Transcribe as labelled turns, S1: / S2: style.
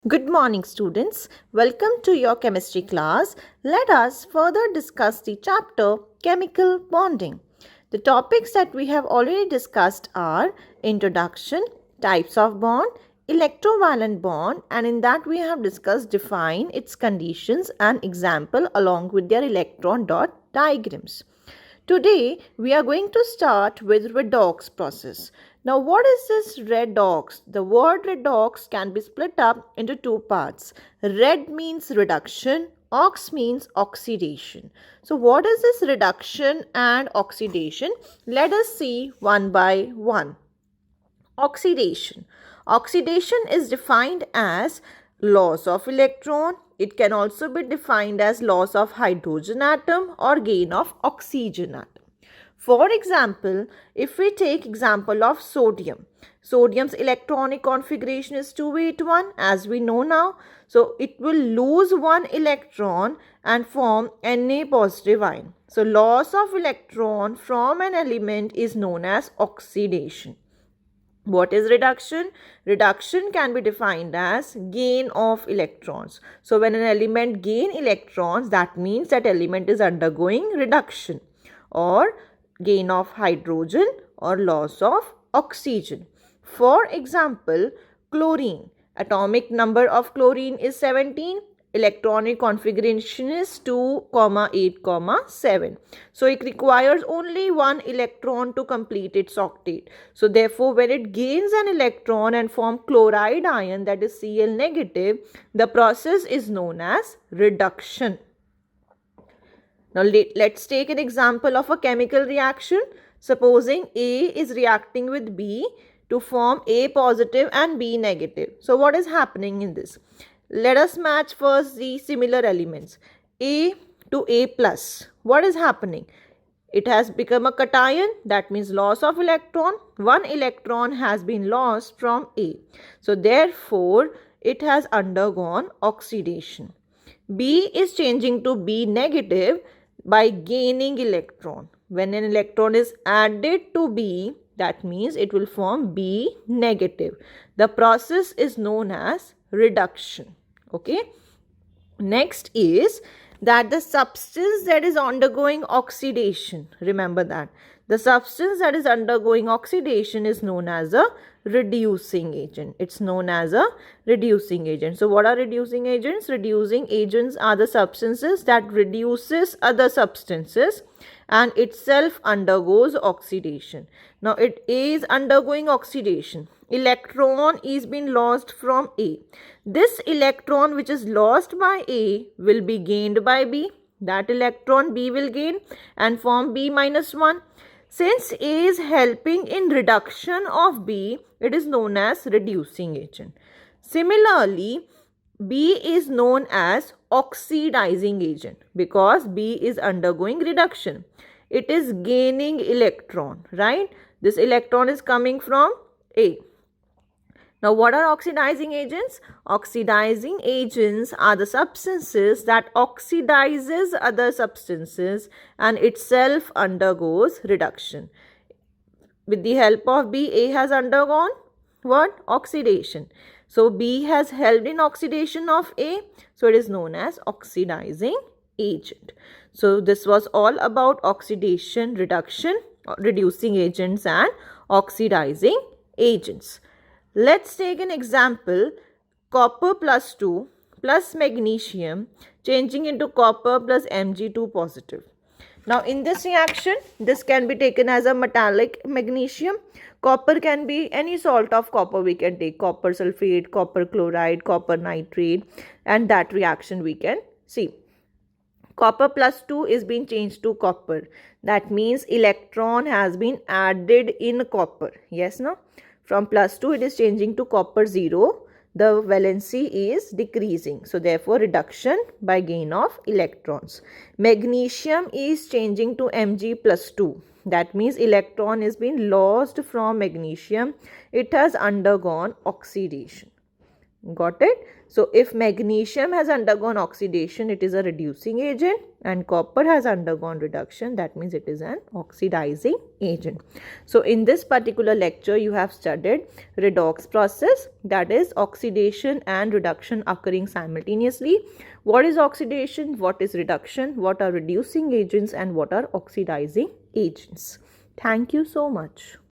S1: Good morning, students. Welcome to your chemistry class. Let us further discuss the chapter Chemical Bonding. The topics that we have already discussed are Introduction, Types of Bond, Electrovalent Bond, and in that we have discussed define its conditions and example along with their electron dot diagrams. Today, we are going to start with redox process. Now, what is this redox? The word redox can be split up into two parts. Red means reduction, ox means oxidation. So, what is this reduction and oxidation? Let us see one by one. Oxidation. Oxidation is defined as loss of electron. It can also be defined as loss of hydrogen atom or gain of oxygen atom. For example, if we take example of sodium, sodium's electronic configuration is 281 as we know now. So it will lose one electron and form Na positive ion. So loss of electron from an element is known as oxidation. What is reduction? Reduction can be defined as gain of electrons. So when an element gain electrons, that means that element is undergoing reduction or gain of hydrogen or loss of oxygen. For example, chlorine. Atomic number of chlorine is 17. Electronic configuration is 2, 8, 7. So it requires only one electron to complete its octet. So therefore, when it gains an electron and form chloride ion, that is Cl negative, the process is known as reduction. Now let's take an example of a chemical reaction. Supposing A is reacting with B to form A positive and B negative. So what is happening in this? Let us match first the similar elements. A to A plus. What is happening? It has become a cation, that means loss of electron. One electron has been lost from A. So therefore, it has undergone oxidation. B is changing to B negative by gaining electron. When an electron is added to B, that means it will form B negative. The process is known as reduction. Okay. Next is that the substance that is undergoing oxidation, remember that the substance that is undergoing oxidation is known as a reducing agent. It's known as a reducing agent. So what are reducing agents? Reducing agents are the substances that reduces other substances and itself undergoes oxidation. Now it is undergoing oxidation. Electron is being lost from A. This electron which is lost by A will be gained by B. That electron B will gain and form B minus 1. Since A is helping in reduction of B, it is known as reducing agent. Similarly, B is known as oxidizing agent because B is undergoing reduction. It is gaining electron, right? This electron is coming from A. Now, what are oxidizing agents? Oxidizing agents are the substances that oxidizes other substances and itself undergoes reduction. With the help of B, A has undergone what? Oxidation. So, B has helped in oxidation of A. So, it is known as oxidizing agent. So, this was all about oxidation, reduction, reducing agents and oxidizing agents. Let's take an example, copper plus 2 plus magnesium changing into copper plus Mg2 positive. Now in this reaction, this can be taken as a metallic magnesium. Copper can be any salt of copper we can take, copper sulfate, copper chloride, copper nitrate, and that reaction we can see. Copper plus 2 is being changed to copper. That means electron has been added in copper. Yes, no? From plus 2, it is changing to copper 0. The valency is decreasing. So, therefore, reduction by gain of electrons. Magnesium is changing to Mg plus 2. That means electron is being lost from magnesium. It has undergone oxidation. Got it? So if magnesium has undergone oxidation, it is a reducing agent, and copper has undergone reduction, that means it is an oxidizing agent. So in this particular lecture, you have studied redox process, that is oxidation and reduction occurring simultaneously. What is oxidation? What is reduction? What are reducing agents and what are oxidizing agents? Thank you so much.